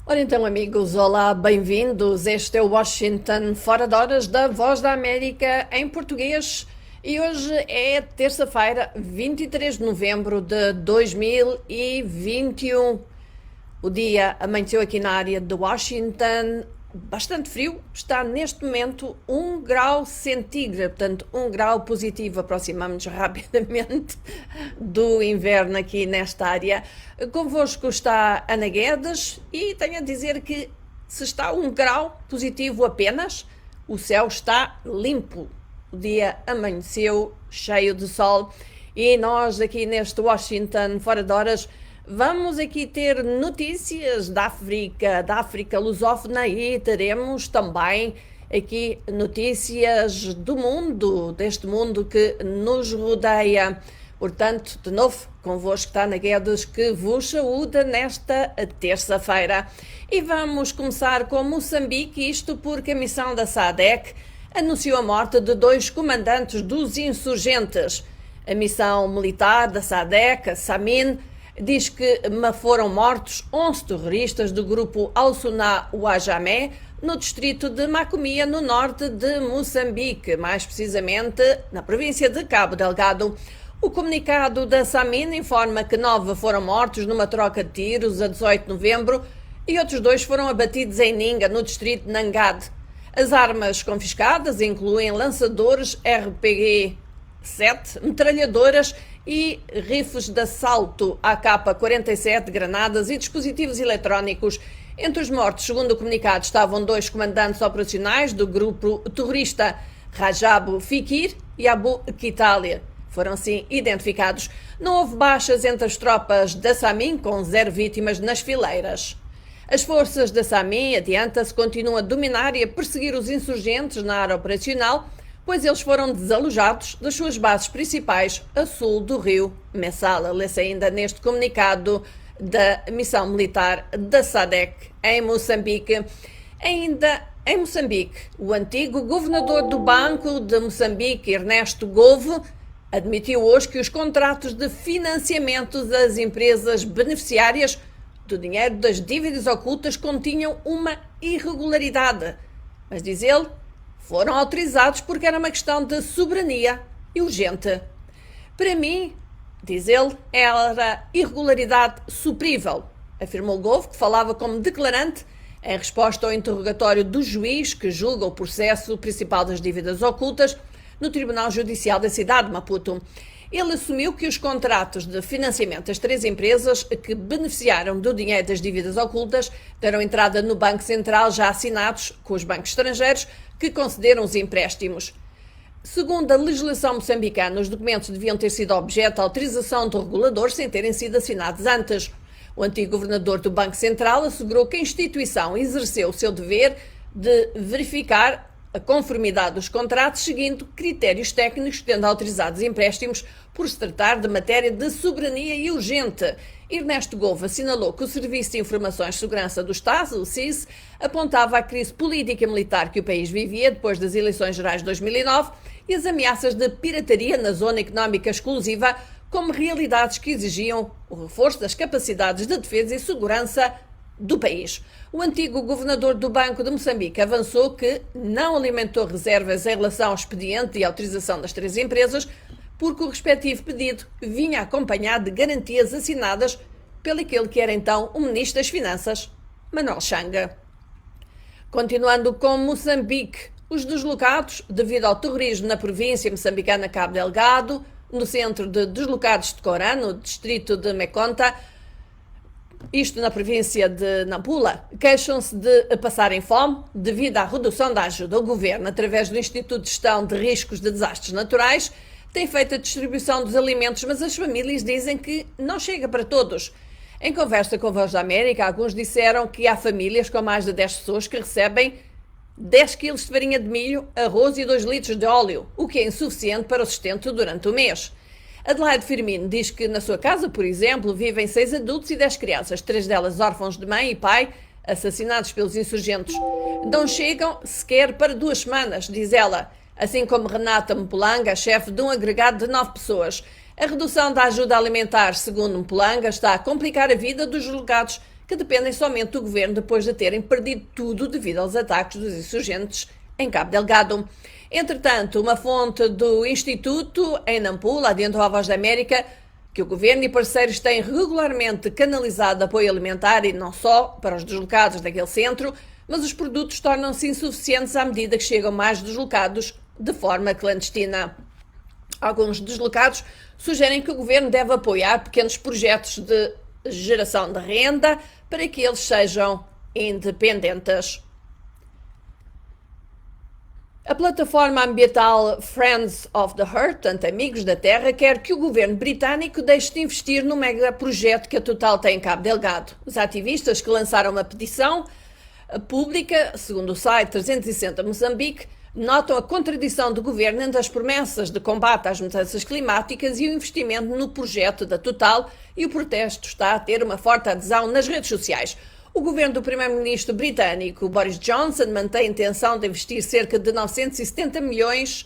Ora então, amigos, olá, bem-vindos. Este é o Washington Fora de Horas da Voz da América em português e hoje é terça-feira, 23 de novembro de 2021. O dia amanheceu aqui na área de Washington bastante frio, está neste momento 1 grau centígrado, portanto 1 grau positivo, aproximamos-nos rapidamente do inverno aqui nesta área. Convosco está Ana Guedes e tenho a dizer que se está 1 grau positivo apenas, o céu está limpo, o dia amanheceu cheio de sol e nós aqui neste Washington Fora de Horas vamos aqui ter notícias da África lusófona e teremos também aqui notícias do mundo, deste mundo que nos rodeia. Portanto, de novo, convosco está Ana Guedes que vos saúda nesta terça-feira. E vamos começar com Moçambique, isto porque a missão da SADC anunciou a morte de 2 comandantes dos insurgentes. A missão militar da SADC, a SAMIN, diz que foram mortos 11 terroristas do grupo Al-Sunnah Uajamé no distrito de Macomia, no norte de Moçambique, mais precisamente na província de Cabo Delgado. O comunicado da SAMIN informa que 9 foram mortos numa troca de tiros a 18 de novembro e outros 2 foram abatidos em Ninga, no distrito de Nangade. As armas confiscadas incluem lançadores RPG-7, metralhadoras e rifles de assalto AK-47, granadas e dispositivos eletrónicos. Entre os mortos, segundo o comunicado, estavam 2 comandantes operacionais do grupo terrorista Rajabu Fikir e Abu Kitalia. Foram assim identificados. Não houve baixas entre as tropas da SAMIN, com 0 vítimas nas fileiras. As forças da SAMIN, adianta-se, continuam a dominar e a perseguir os insurgentes na área operacional, pois eles foram desalojados das suas bases principais a sul do rio Messala. Lê-se ainda neste comunicado da missão militar da SADC em Moçambique. Ainda em Moçambique, o antigo governador do Banco de Moçambique, Ernesto Govo, admitiu hoje que os contratos de financiamento das empresas beneficiárias do dinheiro das dívidas ocultas continham uma irregularidade. Mas, diz ele, foram autorizados porque era uma questão de soberania e urgente. Para mim, diz ele, era irregularidade suprível, afirmou Govo, que falava como declarante em resposta ao interrogatório do juiz que julga o processo principal das dívidas ocultas no Tribunal Judicial da cidade de Maputo. Ele assumiu que os contratos de financiamento das 3 empresas que beneficiaram do dinheiro das dívidas ocultas deram entrada no Banco Central já assinados com os bancos estrangeiros que concederam os empréstimos. Segundo a legislação moçambicana, os documentos deviam ter sido objeto de autorização do regulador sem terem sido assinados antes. O antigo governador do Banco Central assegurou que a instituição exerceu o seu dever de verificar a conformidade dos contratos seguindo critérios técnicos, tendo autorizados empréstimos por se tratar de matéria de soberania e urgente. Ernesto Govo assinalou que o Serviço de Informações de Segurança do Estado, o SIS, apontava a crise política e militar que o país vivia depois das eleições gerais de 2009 e as ameaças de pirataria na zona económica exclusiva como realidades que exigiam o reforço das capacidades de defesa e segurança do país. O antigo governador do Banco de Moçambique avançou que não alimentou reservas em relação ao expediente e autorização das 3 empresas, porque o respectivo pedido vinha acompanhado de garantias assinadas pelo aquele que era então o Ministro das Finanças, Manuel Changa. Continuando com Moçambique, os deslocados, devido ao terrorismo na província moçambicana Cabo Delgado, no centro de deslocados de Corã, no distrito de Meconta, isto na província de Nampula, queixam-se de passarem fome devido à redução da ajuda. O governo, através do Instituto de Gestão de Riscos de Desastres Naturais, tem feito a distribuição dos alimentos, mas as famílias dizem que não chega para todos. Em conversa com a Voz da América, alguns disseram que há famílias com mais de 10 pessoas que recebem 10 quilos de farinha de milho, arroz e 2 litros de óleo, o que é insuficiente para o sustento durante o mês. Adelaide Firmino diz que na sua casa, por exemplo, vivem 6 adultos e 10 crianças, 3 delas órfãos de mãe e pai, assassinados pelos insurgentes. Não chegam sequer para 2 semanas, diz ela, assim como Renata Mpulanga, chefe de um agregado de 9 pessoas. A redução da ajuda alimentar, segundo Mpulanga, está a complicar a vida dos deslocados que dependem somente do governo depois de terem perdido tudo devido aos ataques dos insurgentes em Cabo Delgado. Entretanto, uma fonte do Instituto em Nampula adiantou à Voz da América que o governo e parceiros têm regularmente canalizado apoio alimentar e não só para os deslocados daquele centro, mas os produtos tornam-se insuficientes à medida que chegam mais deslocados de forma clandestina. Alguns deslocados sugerem que o governo deve apoiar pequenos projetos de geração de renda para que eles sejam independentes. A plataforma ambiental Friends of the Earth, portanto Amigos da Terra, quer que o governo britânico deixe de investir no megaprojeto que a Total tem em Cabo Delgado. Os ativistas que lançaram uma petição pública, segundo o site 360 Moçambique, notam a contradição do governo entre as promessas de combate às mudanças climáticas e o investimento no projeto da Total, e o protesto está a ter uma forte adesão nas redes sociais. O governo do primeiro-ministro britânico Boris Johnson mantém a intenção de investir cerca de 970 milhões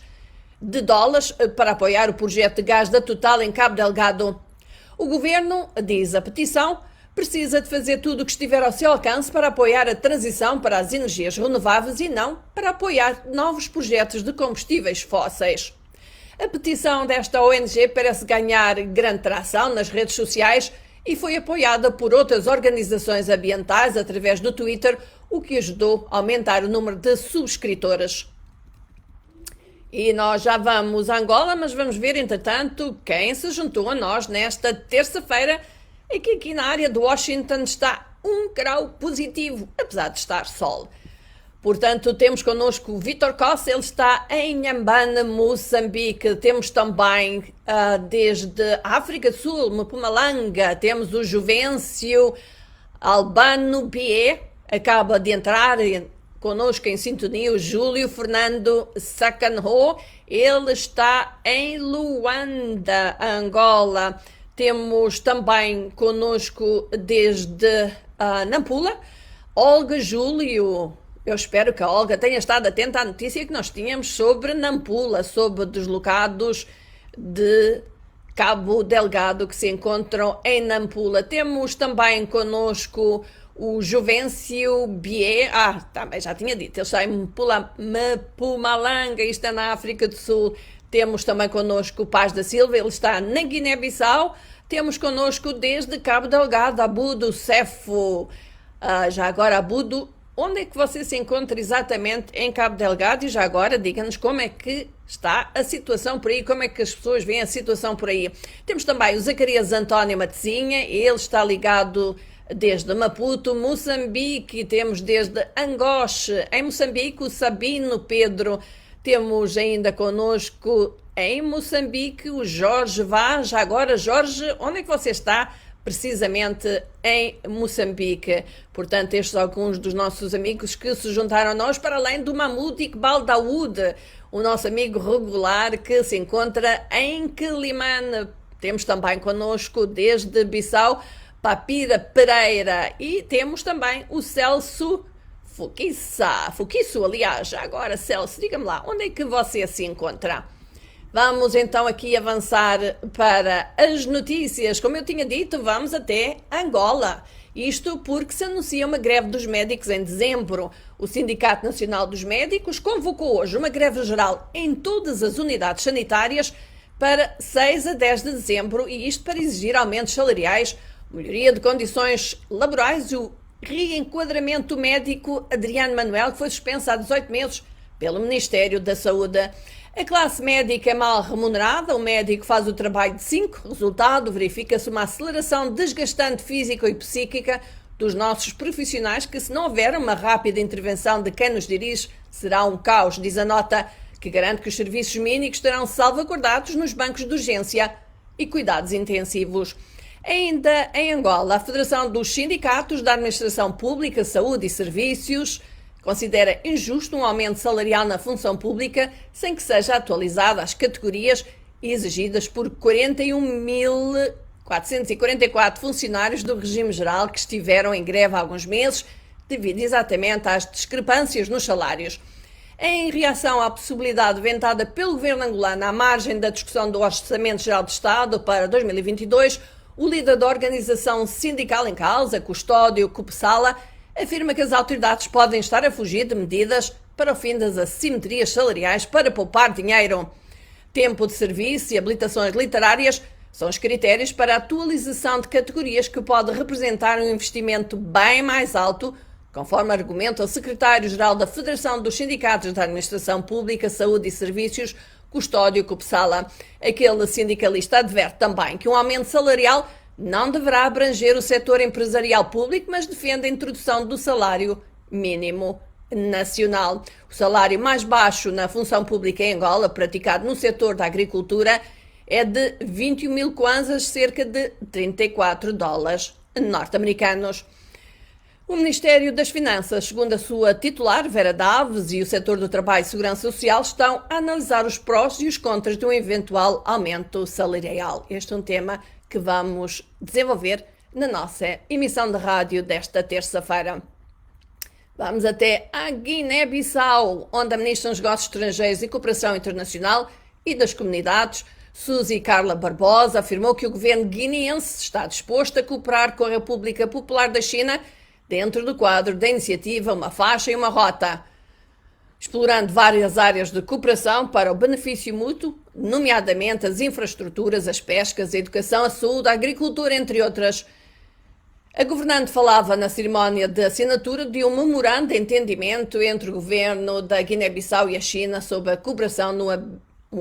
de dólares para apoiar o projeto de gás da Total em Cabo Delgado. O governo, diz a petição, precisa de fazer tudo o que estiver ao seu alcance para apoiar a transição para as energias renováveis e não para apoiar novos projetos de combustíveis fósseis. A petição desta ONG parece ganhar grande tração nas redes sociais e foi apoiada por outras organizações ambientais através do Twitter, o que ajudou a aumentar o número de subscritores. E nós já vamos a Angola, mas vamos ver, entretanto, quem se juntou a nós nesta terça-feira, é que aqui na área de Washington está 1 grau positivo, apesar de estar sol. Portanto, temos connosco o Vítor Costa, ele está em Inhambane, Moçambique. Temos também, desde a África do Sul, Mpumalanga, temos o Juvencio Albano Bié, acaba de entrar connosco em sintonia, o Júlio Fernando Sacanho, ele está em Luanda, Angola. Temos também connosco desde Nampula, Olga Júlio. Eu espero que a Olga tenha estado atenta à notícia que nós tínhamos sobre Nampula, sobre deslocados de Cabo Delgado que se encontram em Nampula. Temos também connosco o Juvencio Bié, também já tinha dito, ele está em Mpumalanga, isto é na África do Sul. Temos também connosco o Paz da Silva, ele está na Guiné-Bissau. Temos connosco desde Cabo Delgado, Abudo Cefo. Já agora, Abudo, onde é que você se encontra exatamente em Cabo Delgado? E já agora, diga-nos como é que está a situação por aí, como é que as pessoas veem a situação por aí. Temos também o Zacarias António Matezinha, ele está ligado desde Maputo, Moçambique. Temos desde Angoche, em Moçambique, o Sabino Pedro. Temos ainda connosco em Moçambique o Jorge Vaz. Já agora, Jorge, onde é que você está? Precisamente em Moçambique. Portanto, estes são alguns dos nossos amigos que se juntaram a nós, para além do Mahmoud Iqbal Daoud, o nosso amigo regular que se encontra em Quelimane. Temos também connosco desde Bissau, Papira Pereira, e temos também o Celso Fuquiço, aliás. Já agora, Celso, diga-me lá, onde é que você se encontra? Vamos então aqui avançar para as notícias. Como eu tinha dito, vamos até Angola. Isto porque se anuncia uma greve dos médicos em dezembro. O Sindicato Nacional dos Médicos convocou hoje uma greve geral em todas as unidades sanitárias para 6 a 10 de dezembro, e isto para exigir aumentos salariais, melhoria de condições laborais e o reenquadramento do médico Adriano Manuel, que foi suspenso há 18 meses pelo Ministério da Saúde. A classe médica é mal remunerada, o médico faz o trabalho de 5, resultado, verifica-se uma aceleração desgastante física e psíquica dos nossos profissionais que, se não houver uma rápida intervenção de quem nos dirige, será um caos, diz a nota, que garante que os serviços mínimos estarão salvaguardados nos bancos de urgência e cuidados intensivos. Ainda em Angola, a Federação dos Sindicatos da Administração Pública, Saúde e Serviços considera injusto um aumento salarial na função pública sem que seja atualizada às categorias exigidas por 41.444 funcionários do regime geral que estiveram em greve há alguns meses, devido exatamente às discrepâncias nos salários. Em reação à possibilidade ventada pelo governo angolano à margem da discussão do Orçamento Geral de Estado para 2022, O líder da organização sindical em causa, Custódio Cupsala, afirma que as autoridades podem estar a fugir de medidas para o fim das assimetrias salariais para poupar dinheiro. Tempo de serviço e habilitações literárias são os critérios para a atualização de categorias que pode representar um investimento bem mais alto, conforme argumenta o secretário-geral da Federação dos Sindicatos da Administração Pública, Saúde e Serviços, Custódio Cupsala. Aquele sindicalista adverte também que um aumento salarial não deverá abranger o setor empresarial público, mas defende a introdução do salário mínimo nacional. O salário mais baixo na função pública em Angola, praticado no setor da agricultura, é de 21 mil kwanzas, cerca de 34 dólares norte-americanos. O Ministério das Finanças, segundo a sua titular, Vera Daves, e o setor do trabalho e segurança social estão a analisar os prós e os contras de um eventual aumento salarial. Este é um tema que vamos desenvolver na nossa emissão de rádio desta terça-feira. Vamos até a Guiné-Bissau, onde a Ministra dos Negócios Estrangeiros e Cooperação Internacional e das Comunidades, Suzy Carla Barbosa, afirmou que o governo guineense está disposto a cooperar com a República Popular da China dentro do quadro da iniciativa Uma Faixa e uma Rota, explorando várias áreas de cooperação para o benefício mútuo, nomeadamente as infraestruturas, as pescas, a educação, a saúde, a agricultura, entre outras. A governante falava na cerimónia de assinatura de um memorando de entendimento entre o governo da Guiné-Bissau e a China sobre a cooperação no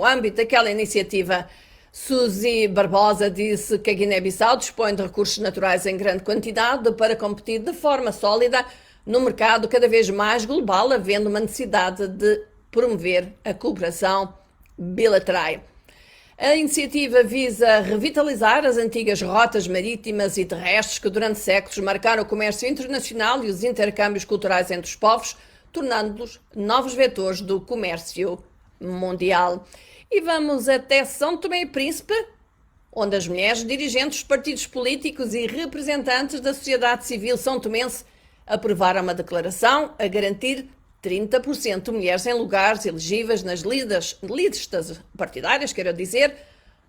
âmbito daquela iniciativa. Suzy Barbosa disse que a Guiné-Bissau dispõe de recursos naturais em grande quantidade para competir de forma sólida no mercado cada vez mais global, havendo uma necessidade de promover a cooperação bilateral. A iniciativa visa revitalizar as antigas rotas marítimas e terrestres que durante séculos marcaram o comércio internacional e os intercâmbios culturais entre os povos, tornando-os novos vetores do comércio mundial. E vamos até São Tomé e Príncipe, onde as mulheres dirigentes dos partidos políticos e representantes da sociedade civil são-tomense aprovaram uma declaração a garantir 30% de mulheres em lugares elegíveis nas listas partidárias, quero dizer,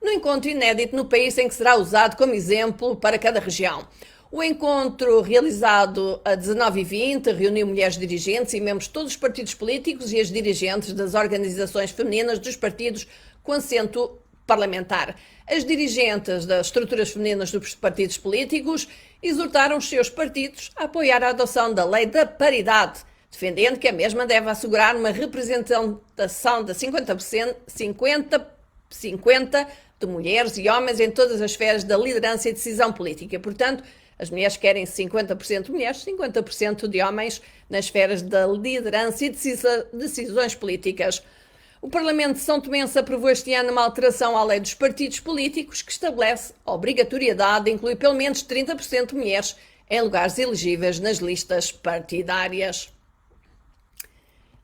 no encontro inédito no país em que será usado como exemplo para cada região. O encontro, realizado a 19h20, reuniu mulheres dirigentes e membros de todos os partidos políticos e as dirigentes das organizações femininas dos partidos com assento parlamentar. As dirigentes das estruturas femininas dos partidos políticos exortaram os seus partidos a apoiar a adoção da Lei da Paridade, defendendo que a mesma deve assegurar uma representação de 50-50 de mulheres e homens em todas as esferas da liderança e decisão política. Portanto, as mulheres querem 50% de mulheres, 50% de homens nas esferas da liderança e decisões políticas. O Parlamento de São Tomense aprovou este ano uma alteração à lei dos partidos políticos que estabelece a obrigatoriedade de incluir pelo menos 30% de mulheres em lugares elegíveis nas listas partidárias.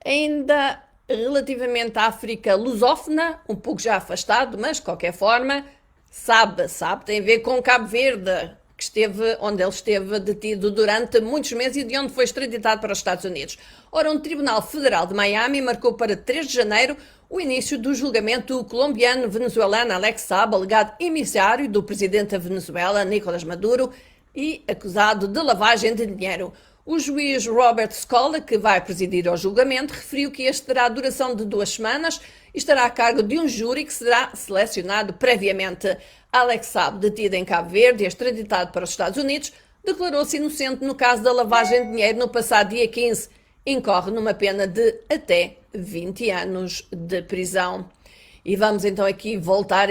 Ainda relativamente à África lusófona, um pouco já afastado, mas de qualquer forma, sabe, tem a ver com Cabo Verde, onde ele esteve detido durante muitos meses e de onde foi extraditado para os Estados Unidos. Ora, um tribunal federal de Miami marcou para 3 de janeiro o início do julgamento do colombiano-venezuelano Alex Saab, alegado emissário do presidente da Venezuela, Nicolás Maduro, e acusado de lavagem de dinheiro. O juiz Robert Scola, que vai presidir ao julgamento, referiu que este terá a duração de 2 semanas e estará a cargo de um júri que será selecionado previamente. Alex Saab, detido em Cabo Verde e extraditado para os Estados Unidos, declarou-se inocente no caso da lavagem de dinheiro no passado dia 15. Incorre numa pena de até 20 anos de prisão. E vamos então voltar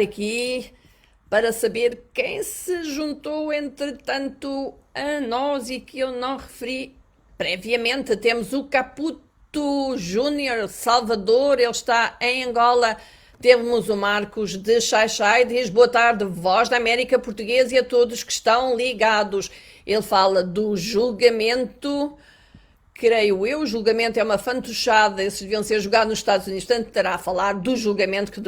para saber quem se juntou, entretanto, a nós e que eu não referi previamente. Temos o Caputo Júnior Salvador, ele está em Angola. Temos o Marcos de Xai-Xai, diz boa tarde, voz da América Portuguesa e a todos que estão ligados. Ele fala do julgamento, creio eu, o julgamento é uma fantochada, esses deviam ser julgados nos Estados Unidos, portanto estará a falar do julgamento que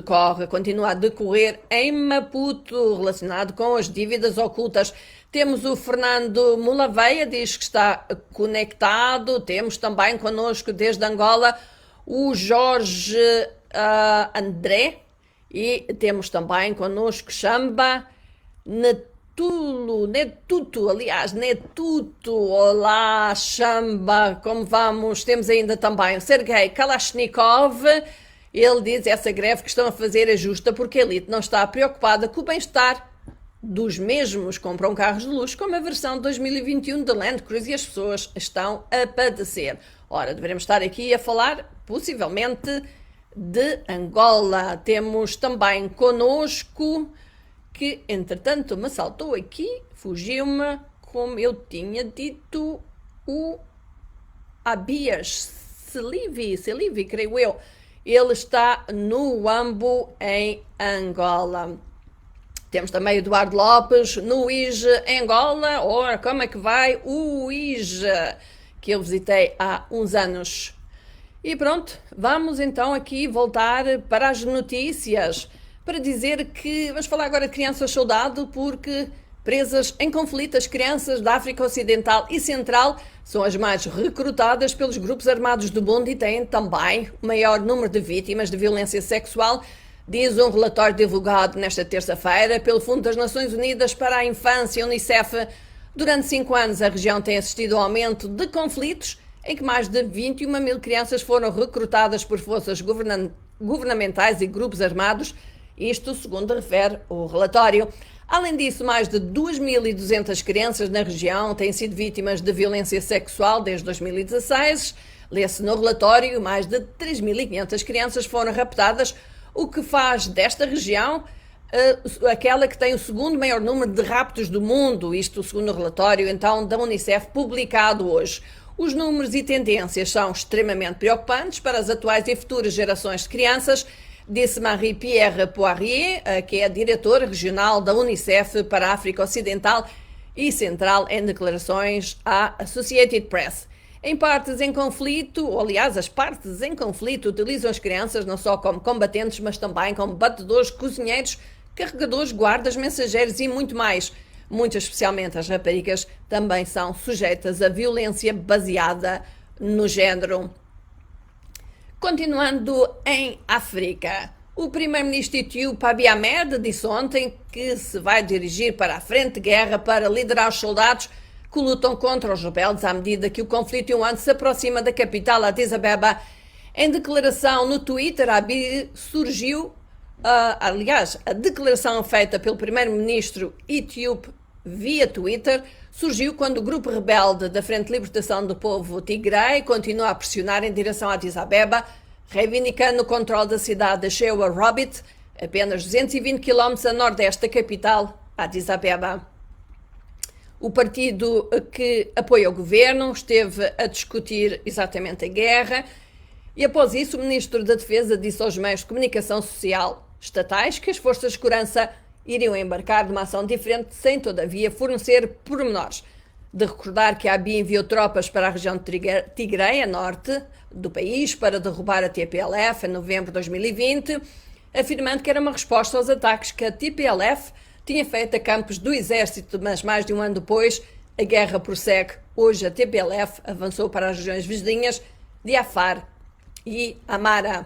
continua a decorrer em Maputo, relacionado com as dívidas ocultas. Temos o Fernando Mulaveia, diz que está conectado. Temos também connosco desde Angola o Jorge André e temos também connosco Chamba Netuto, aliás, Netuto, olá, Chamba, como vamos? Temos ainda também o Sergei Kalashnikov. Ele diz essa greve que estão a fazer é justa porque a elite não está preocupada com o bem-estar dos mesmos. Compram carros de luxo como a versão de 2021 da Land Cruiser e as pessoas estão a padecer. Ora, deveremos estar aqui a falar, possivelmente, de Angola. Temos também connosco, que entretanto me saltou aqui, fugiu-me, como eu tinha dito, o Abias Selivi, creio eu. Ele está no Huambo, em Angola. Temos também Eduardo Lopes, no IGE, em Angola. Ora, como é que vai o IGE, que eu visitei há uns anos. E pronto, vamos então aqui voltar para as notícias, para dizer que vamos falar agora de crianças soldado, porque presas em conflito, as crianças da África Ocidental e Central são as mais recrutadas pelos grupos armados do mundo e têm também o maior número de vítimas de violência sexual, diz um relatório divulgado nesta terça-feira pelo Fundo das Nações Unidas para a Infância, Unicef. Durante 5 anos, a região tem assistido ao aumento de conflitos, em que mais de 21 mil crianças foram recrutadas por forças governamentais e grupos armados, isto segundo refere o relatório. Além disso, mais de 2.200 crianças na região têm sido vítimas de violência sexual desde 2016. Lê-se no relatório, mais de 3.500 crianças foram raptadas, o que faz desta região aquela que tem o segundo maior número de raptos do mundo, isto segundo o relatório então da Unicef publicado hoje. Os números e tendências são extremamente preocupantes para as atuais e futuras gerações de crianças, disse Marie-Pierre Poirier, que é a diretora regional da Unicef para a África Ocidental e Central, em declarações à Associated Press. Em partes em conflito, ou aliás, as partes em conflito utilizam as crianças não só como combatentes, mas também como batedores, cozinheiros, carregadores, guardas, mensageiros e muito mais. Muito especialmente as raparigas também são sujeitas a violência baseada no género. Continuando em África, o primeiro-ministro etíope Abiy Ahmed disse ontem que se vai dirigir para a frente de guerra para liderar os soldados que lutam contra os rebeldes à medida que o conflito em um ano se aproxima da capital Addis Abeba. Em declaração no Twitter, Abiy surgiu, a declaração feita pelo primeiro-ministro etíope via Twitter surgiu quando o grupo rebelde da Frente de Libertação do Povo Tigray continua a pressionar em direção a Addis Abeba, reivindicando o controle da cidade de Shewa Robit, apenas 220 km a nordeste da capital, Addis Abeba. O partido que apoia o governo esteve a discutir exatamente a guerra e, após isso, o ministro da Defesa disse aos meios de comunicação social estatais que as forças de segurança iriam embarcar numa ação diferente, sem, todavia, fornecer pormenores. De recordar que a Abiy enviou tropas para a região de Tigray, a norte do país, para derrubar a TPLF em novembro de 2020, afirmando que era uma resposta aos ataques que a TPLF tinha feito a campos do exército, mas mais de um ano depois a guerra prossegue. Hoje a TPLF avançou para as regiões vizinhas de Afar e Amara.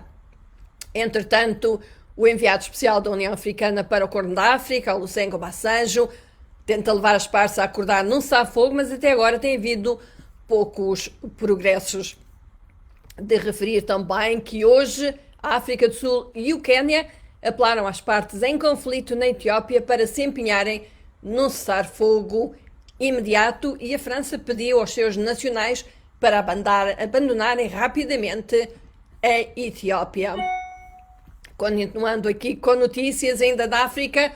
Entretanto, o enviado especial da União Africana para o Corno da África, Olusegun Obasanjo, tenta levar as partes a acordar num cessar-fogo, mas até agora tem havido poucos progressos. De referir também que hoje a África do Sul e o Quênia apelaram às partes em conflito na Etiópia para se empenharem num cessar-fogo imediato e a França pediu aos seus nacionais para abandonarem rapidamente a Etiópia. Continuando aqui com notícias ainda da África,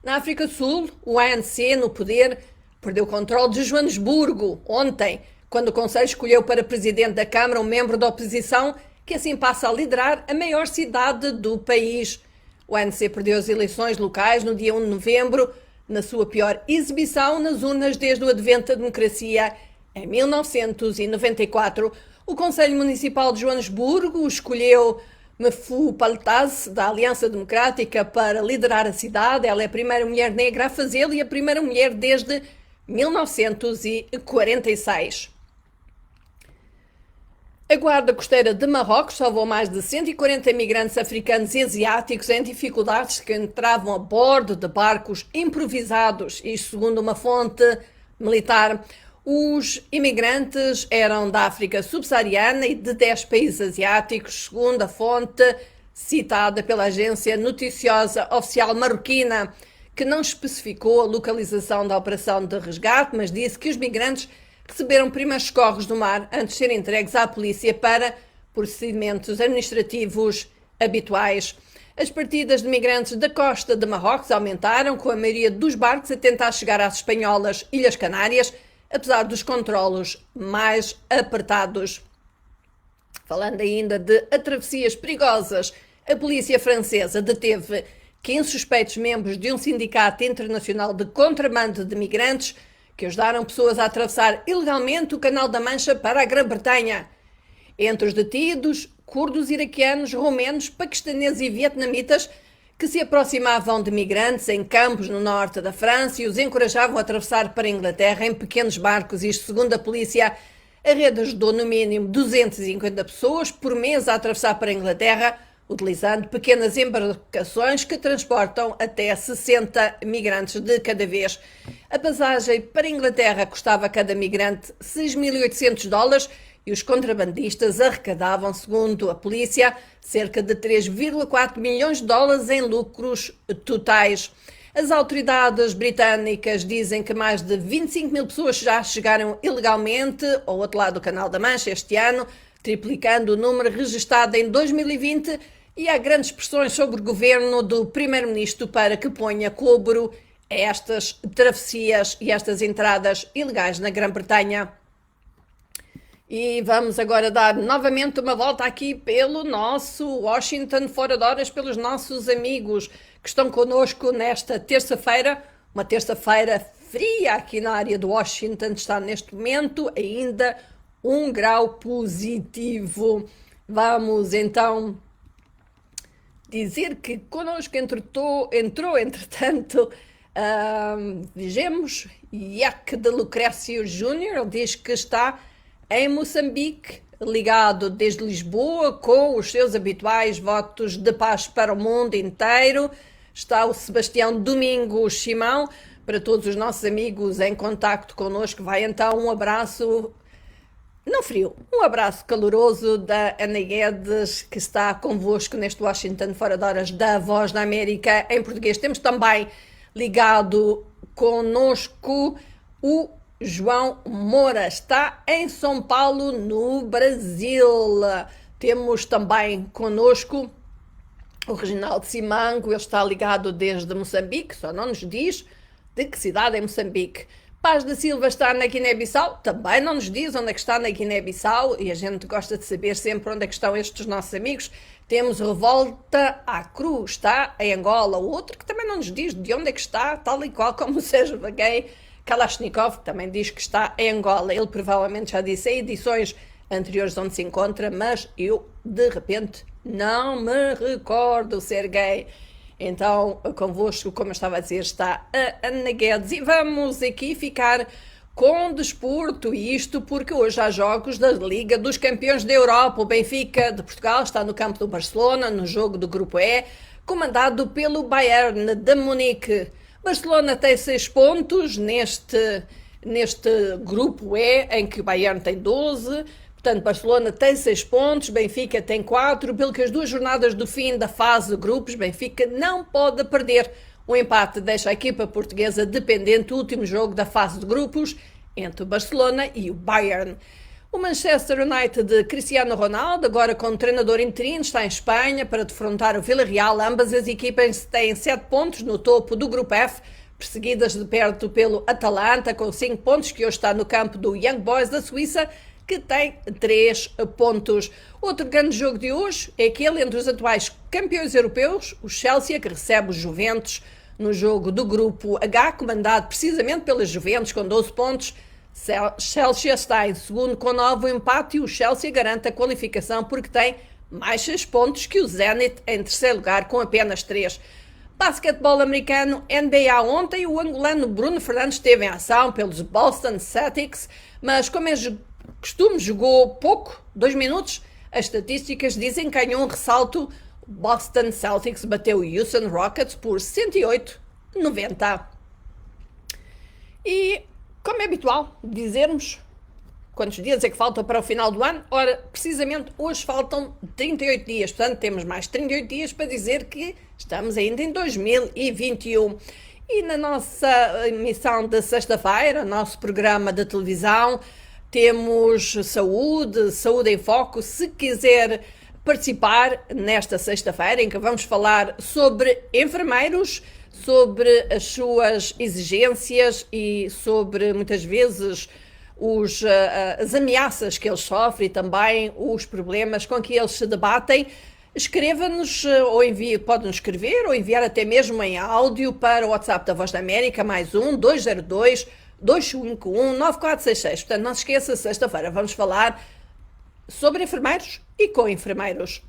na África do Sul, o ANC no poder perdeu o controle de Joanesburgo ontem, quando o Conselho escolheu para presidente da Câmara um membro da oposição que assim passa a liderar a maior cidade do país. O ANC perdeu as eleições locais no dia 1 de novembro, na sua pior exibição nas urnas desde o advento da democracia em 1994. O Conselho Municipal de Joanesburgo escolheu Mfu Paltaz, da Aliança Democrática, para liderar a cidade. Ela é a primeira mulher negra a fazê-lo e a primeira mulher desde 1946. A Guarda Costeira de Marrocos salvou mais de 140 migrantes africanos e asiáticos em dificuldades que entravam a bordo de barcos improvisados, isto segundo uma fonte militar. Os imigrantes eram da África subsaariana e de 10 países asiáticos, segundo a fonte citada pela agência noticiosa oficial marroquina, que não especificou a localização da operação de resgate, mas disse que os migrantes receberam primeiros socorros no mar antes de serem entregues à polícia para procedimentos administrativos habituais. As partidas de migrantes da costa de Marrocos aumentaram, com a maioria dos barcos a tentar chegar às espanholas Ilhas Canárias, apesar dos controlos mais apertados. Falando ainda de travessias perigosas, a polícia francesa deteve 15 suspeitos membros de um sindicato internacional de contrabando de migrantes que ajudaram pessoas a atravessar ilegalmente o Canal da Mancha para a Grã-Bretanha. Entre os detidos, curdos iraquianos, romenos, paquistaneses e vietnamitas que se aproximavam de migrantes em campos no norte da França e os encorajavam a atravessar para a Inglaterra em pequenos barcos. Isto segundo a polícia. A rede ajudou no mínimo 250 pessoas por mês a atravessar para a Inglaterra, utilizando pequenas embarcações que transportam até 60 migrantes de cada vez. A passagem para a Inglaterra custava a cada migrante $6.800 e os contrabandistas arrecadavam, segundo a polícia, cerca de 3,4 milhões de dólares em lucros totais. As autoridades britânicas dizem que mais de 25 mil pessoas já chegaram ilegalmente ao outro lado do Canal da Mancha este ano, triplicando o número registrado em 2020, e há grandes pressões sobre o governo do primeiro-ministro para que ponha cobro a estas travessias e estas entradas ilegais na Grã-Bretanha. E vamos agora dar novamente uma volta aqui pelo nosso Washington Fora de Horas, pelos nossos amigos que estão connosco nesta terça-feira, uma terça-feira fria aqui na área do Washington, está neste momento ainda 1 grau positivo. Vamos então dizer que connosco entrou, entretanto, vejamos, Iac de Lucrécio Júnior. Ele diz que está em Moçambique, ligado desde Lisboa, com os seus habituais votos de paz para o mundo inteiro. Está o Sebastião Domingos Simão. Para todos os nossos amigos em contacto connosco, vai então um abraço, não frio, um abraço caloroso da Ana Guedes, que está convosco neste Washington Fora de Horas da Voz da América em português. Temos também ligado connosco o João Moura, está em São Paulo, no Brasil. Temos também connosco o Reginaldo Simango, ele está ligado desde Moçambique, só não nos diz de que cidade é Moçambique. Paz da Silva está na Guiné-Bissau, também não nos diz onde é que está na Guiné-Bissau, e a gente gosta de saber sempre onde é que estão estes nossos amigos. Temos Revolta à Cruz, está em Angola. O outro que também não nos diz de onde é que está, tal e qual como o Sérgio Vaguei Kalashnikov, que também diz que está em Angola. Ele provavelmente já disse em edições anteriores onde se encontra, mas eu, de repente, não me recordo, Serguei. Então, convosco, como eu estava a dizer, está a Ana Guedes. E vamos aqui ficar com desporto, e isto porque hoje há jogos da Liga dos Campeões da Europa. O Benfica de Portugal está no campo do Barcelona, no jogo do Grupo E, comandado pelo Bayern de Munique. Barcelona tem 6 pontos neste Grupo E, em que o Bayern tem 12. Portanto, Barcelona tem 6 pontos, Benfica tem 4. Pelo que as 2 jornadas do fim da fase de grupos, Benfica não pode perder. O empate deixa a equipa portuguesa dependente do último jogo da fase de grupos entre o Barcelona e o Bayern. O Manchester United de Cristiano Ronaldo, agora com treinador interino, está em Espanha para defrontar o Villarreal. Ambas as equipas têm 7 pontos no topo do Grupo F, perseguidas de perto pelo Atalanta, com 5 pontos, que hoje está no campo do Young Boys da Suíça, que tem 3 pontos. Outro grande jogo de hoje é aquele entre os atuais campeões europeus, o Chelsea, que recebe os Juventus no jogo do Grupo H, comandado precisamente pelas Juventus, com 12 pontos. Chelsea está em segundo com 9 empate, e o Chelsea garante a qualificação porque tem mais 6 pontos que o Zenit em terceiro lugar com apenas 3. Basquetebol americano, NBA. Ontem o angolano Bruno Fernandes esteve em ação pelos Boston Celtics, mas como é costume, jogou pouco, 2 minutos. As estatísticas dizem que ganhou um ressalto. Boston Celtics bateu o Houston Rockets por 108-90. E, como é habitual dizermos, quantos dias é que faltam para o final do ano? Ora, precisamente hoje faltam 38 dias, portanto temos mais 38 dias para dizer que estamos ainda em 2021. E na nossa emissão de sexta-feira, nosso programa de televisão, temos Saúde em Foco. Se quiser participar nesta sexta-feira, em que vamos falar sobre enfermeiros, sobre as suas exigências e sobre, muitas vezes, as ameaças que eles sofrem e também os problemas com que eles se debatem, escreva-nos ou pode-nos escrever ou enviar até mesmo em áudio para o WhatsApp da Voz da América, +1 202 251 9466. Portanto, não se esqueça, sexta-feira vamos falar sobre enfermeiros e com enfermeiros.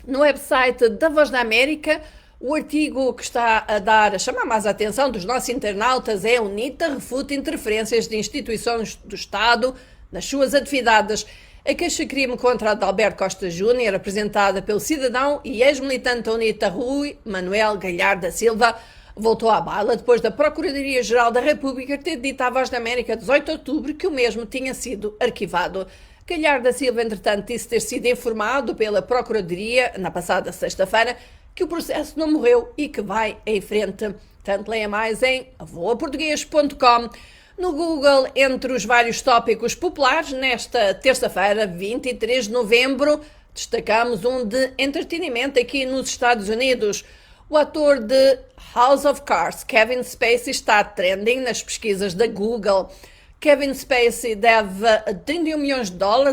No website da Voz da América, o artigo que está a chamar mais a atenção dos nossos internautas é: UNITA refuta interferências de instituições do Estado nas suas atividades. A queixa-crime contra Adalberto Costa Júnior, apresentada pelo cidadão e ex-militante da UNITA Rui Manuel Galhardo da Silva, voltou à baila depois da Procuradoria-Geral da República ter dito à Voz da América, 18 de outubro, que o mesmo tinha sido arquivado. Galhardo da Silva, entretanto, disse ter sido informado pela Procuradoria, na passada sexta-feira, que o processo não morreu e que vai em frente. Tanto leia mais em voaportuguês.com. No Google, entre os vários tópicos populares, nesta terça-feira, 23 de novembro, destacamos um de entretenimento aqui nos Estados Unidos. O ator de House of Cards, Kevin Spacey, está trending nas pesquisas da Google. Kevin Spacey deve $31 milhões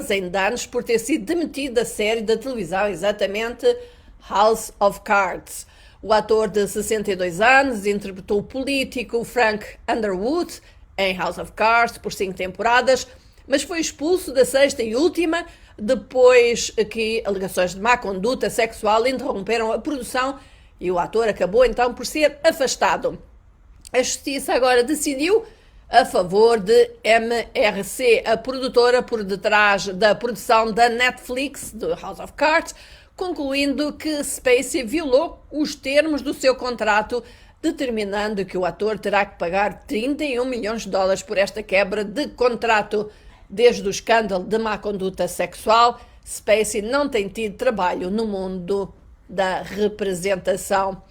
em danos por ter sido demitido da série da televisão, exatamente House of Cards. O ator de 62 anos interpretou o político Frank Underwood em House of Cards por 5 temporadas, mas foi expulso da sexta e última depois que alegações de má conduta sexual interromperam a produção e o ator acabou então por ser afastado. A justiça agora decidiu a favor de MRC, a produtora por detrás da produção da Netflix de House of Cards, concluindo que Spacey violou os termos do seu contrato, determinando que o ator terá que pagar $31 milhões por esta quebra de contrato. Desde o escândalo de má conduta sexual, Spacey não tem tido trabalho no mundo da representação.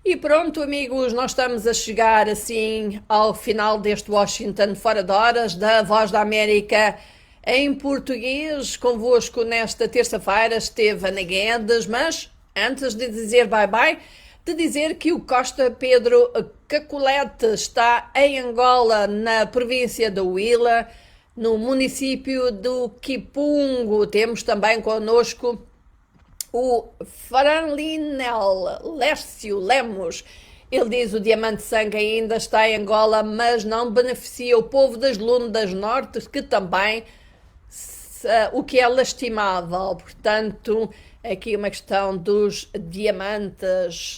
E pronto, amigos, nós estamos a chegar assim ao final deste Washington Fora de Horas da Voz da América em português. Convosco nesta terça-feira esteve Ana Guedes, mas antes de dizer bye-bye, de dizer que o Costa Pedro Caculete está em Angola, na província da Huila, no município do Quipungo. Temos também connosco o Franlinel Lércio Lemos. Ele diz: o diamante sangue ainda está em Angola, mas não beneficia o povo das Lundas Norte, que também, o que é lastimável. Portanto, aqui uma questão dos diamantes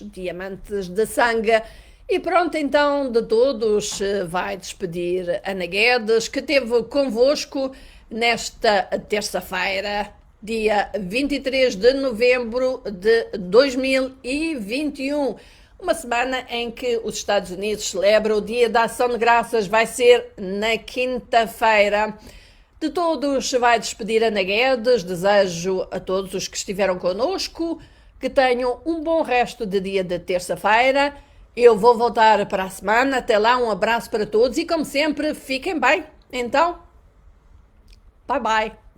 de sangue. E pronto, então, de todos, vai despedir Ana Guedes, que esteve convosco nesta terça-feira, dia 23 de novembro de 2021. Uma semana em que os Estados Unidos celebram o Dia da Ação de Graças. Vai ser na quinta-feira. De todos, vai despedir Ana Guedes. Desejo a todos os que estiveram connosco que tenham um bom resto de dia de terça-feira. Eu vou voltar para a semana. Até lá, um abraço para todos e, como sempre, fiquem bem. Então, bye bye.